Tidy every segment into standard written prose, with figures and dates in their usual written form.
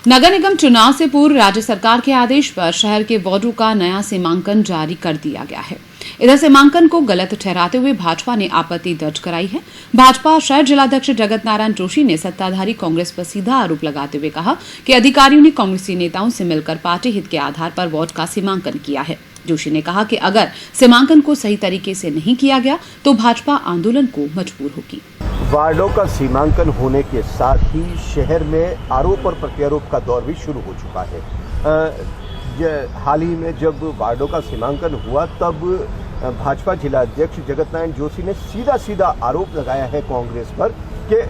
नगर निगम चुनाव से पूर्व राज्य सरकार के आदेश पर शहर के वार्डों का नया सीमांकन जारी कर दिया गया है। इधर सीमांकन को गलत ठहराते हुए भाजपा ने आपत्ति दर्ज कराई है। भाजपा शहर जिलाध्यक्ष जगत नारायण जोशी ने सत्ताधारी कांग्रेस पर सीधा आरोप लगाते हुए कहा कि अधिकारियों ने कांग्रेसी नेताओं से मिलकर पार्टी हित के आधार पर वार्ड का सीमांकन किया है। जोशी ने कहा कि अगर सीमांकन को सही तरीके से नहीं किया गया तो भाजपा आंदोलन को मजबूर होगी। वार्डों का सीमांकन होने के साथ ही शहर में आरोप और प्रत्यारोप का दौर भी शुरू हो चुका है। हाल ही में जब वार्डों का सीमांकन हुआ तब भाजपा जिला अध्यक्ष जगत नारायण जोशी ने सीधा आरोप लगाया है कांग्रेस पर कि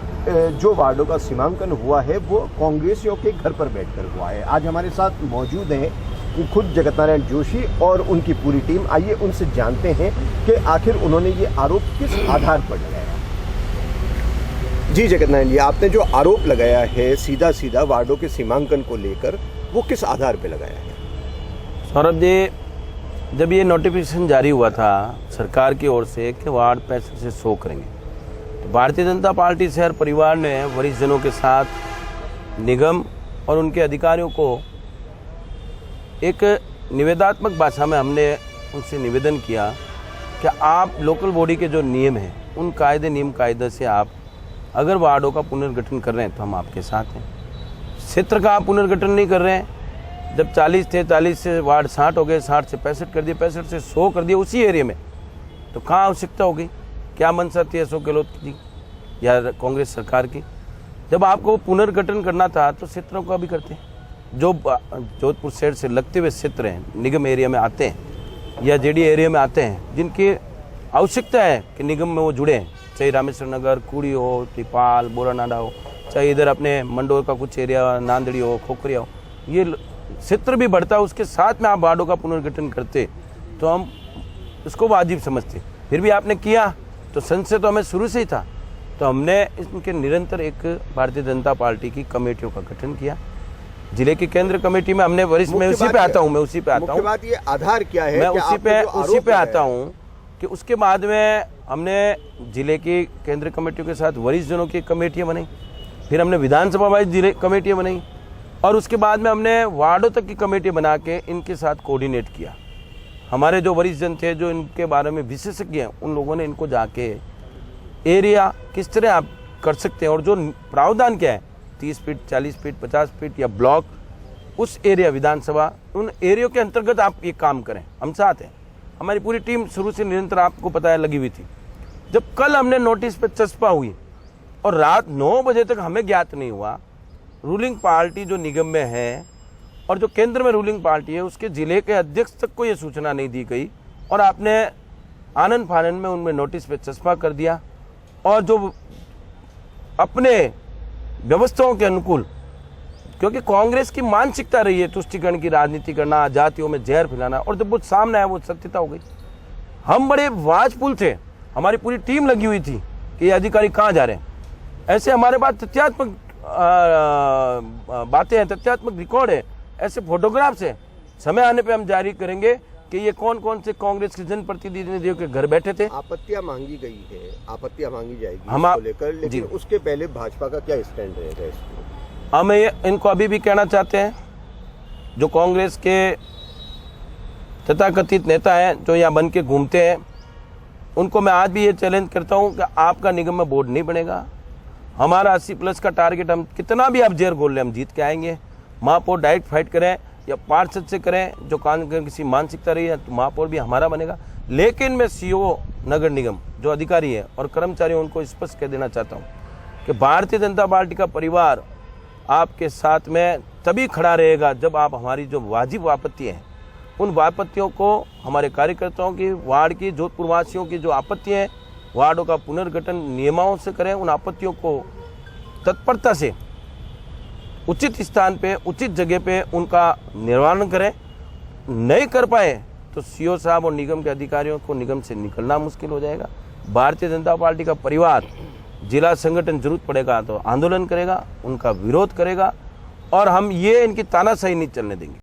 जो वार्डों का सीमांकन हुआ है वो कांग्रेसियों के घर पर बैठकर हुआ है। आज हमारे साथ मौजूद हैं खुद जगत नारायण जोशी और उनकी पूरी टीम। आइए उनसे जानते हैं कि आखिर उन्होंने ये आरोप किस आधार पर लगाया। जी जगत नारायण जी, आपने जो आरोप लगाया है सीधा वार्डों के सीमांकन को लेकर, वो किस आधार पर लगाया है? सौरभ जी, जब ये नोटिफिकेशन जारी हुआ था सरकार की ओर से कि वार्ड 65 से 100 करेंगे, तो भारतीय जनता पार्टी शहर परिवार ने वरिष्ठ जनों के साथ निगम और उनके अधिकारियों को एक निवेदनात्मक भाषा में हमने उनसे निवेदन किया कि आप लोकल बॉडी के जो नियम हैं उन कायदे नियम कायदे से आप अगर वार्डों का पुनर्गठन कर रहे हैं तो हम आपके साथ हैं। क्षेत्र का आप पुनर्गठन नहीं कर रहे हैं। जब 40 थे, 40 से वार्ड 60 हो गए, 60 से 65 कर दिए, 65 से 100 कर दिए उसी एरिया में, तो कहाँ आवश्यकता होगी? क्या मनसा थी अशोक गहलोत की या कांग्रेस सरकार की? जब आपको पुनर्गठन करना था तो क्षेत्रों का भी करते हैं। जो जोधपुर शहर से लगते हुए क्षेत्र हैं, निगम एरिया में आते हैं या जेडी एरिया में आते हैं, जिनकी आवश्यकता है कि निगम में वो जुड़े हैं, चाहे रामेश्वर नगर, कुड़ी हो, तिपाल, बोरानाडा हो, चाहे इधर अपने मंडोर का कुछ एरिया, नांदड़ी हो, खोखरिया हो, ये क्षेत्र भी बढ़ता है। उसके साथ में आप वार्डों का पुनर्गठन करते तो हम इसको वाजिब समझते। फिर भी आपने किया तो संशय तो हमें शुरू से ही था, तो हमने इनके निरंतर एक भारतीय जनता पार्टी की कमेटियों का गठन किया। जिले की केंद्र कमेटी में हमने वरिष्ठ, मैं उसी पे आता हूँ बात ये आधार क्या है? मैं उसी पे आता हूँ कि उसके बाद में हमने जिले की केंद्र कमेटियों के साथ वरिष्ठ जनों की कमेटियां बनाई, फिर हमने विधानसभा वाइज जिले कमेटियां बनाई और उसके बाद में हमने वार्डों तक की कमेटी बना के इनके साथ कोऑर्डिनेट किया। हमारे जो वरिष्ठ जन थे, जो इनके बारे में विशेषज्ञ हैं, उन लोगों ने इनको जाके एरिया किस तरह आप कर सकते हैं और जो प्रावधान क्या है, 30 फीट, 40 फीट, 50 फीट या ब्लॉक, उस एरिया विधानसभा, उन एरियो के अंतर्गत आप ये काम करें। हम साथ हैं, हमारी पूरी टीम शुरू से निरंतर आपको पता है लगी हुई थी। जब कल हमने नोटिस पे चस्पा हुई और रात 9 बजे तक हमें ज्ञात नहीं हुआ, रूलिंग पार्टी जो निगम में है और जो केंद्र में रूलिंग पार्टी है उसके जिले के अध्यक्ष तक को ये सूचना नहीं दी गई और आपने आनंद फानन में उनमें नोटिस पे चस्पा कर दिया और जो अपने व्यवस्थाओं के अनुकूल, क्योंकि कांग्रेस की मानसिकता रही है तुष्टीकरण की राजनीति करना, जातियों में जहर फैलाना, और जब वो सामने आया वो सत्यता हो गई। हम बड़े वाजपुल थे, हमारी पूरी टीम लगी हुई थी कि ये अधिकारी कहाँ जा रहे हैं। ऐसे हमारे पास तथ्यात्मक बातें हैं, तथ्यात्मक रिकॉर्ड है, ऐसे फोटोग्राफ्स हैं। समय आने पर हम जारी करेंगे कि ये कौन कौन से कांग्रेस के जनप्रतिनिधियों के घर बैठे थे। आपत्तियां मांगी गई है, आपत्तियां मांगी जाएगी इसको लेकर, लेकिन उसके पहले भाजपा का क्या स्टैंड रहेगा इसमें? हम इनको अभी भी कहना चाहते हैं, जो कांग्रेस के तथाकथित नेता हैं जो यहाँ बन के घूमते हैं, उनको मैं आज भी ये चैलेंज करता हूँ कि आपका निगम में बोर्ड नहीं बनेगा। हमारा 80+ का टारगेट, हम कितना भी आप जेर गोल लें हम जीत के आएंगे। महापौर डायरेक्ट फाइट करें या पार्षद से करें, जो किसी मानसिकता रही है तो महापौर भी हमारा बनेगा। लेकिन मैं सीओ नगर निगम जो अधिकारी है और कर्मचारी उनको स्पष्ट कह देना चाहता हूँ कि भारतीय जनता पार्टी का परिवार आपके साथ में तभी खड़ा रहेगा जब आप हमारी जो वाजिब आपत्ति हैं उन आपत्तियों को, हमारे कार्यकर्ताओं की, वार्ड की, जोधपुर वासियों की जो आपत्तियां हैं, वार्डों का पुनर्गठन नियमाओं से करें। उन आपत्तियों को तत्परता से उचित स्थान पे, उचित जगह पे उनका निवारण करें। नहीं कर पाए तो सीओ साहब और निगम के अधिकारियों को निगम से निकलना मुश्किल हो जाएगा। भारतीय जनता पार्टी का परिवार जिला संगठन जरूरत पड़ेगा तो आंदोलन करेगा, उनका विरोध करेगा और हम ये इनकी तानाशाही नहीं चलने देंगे।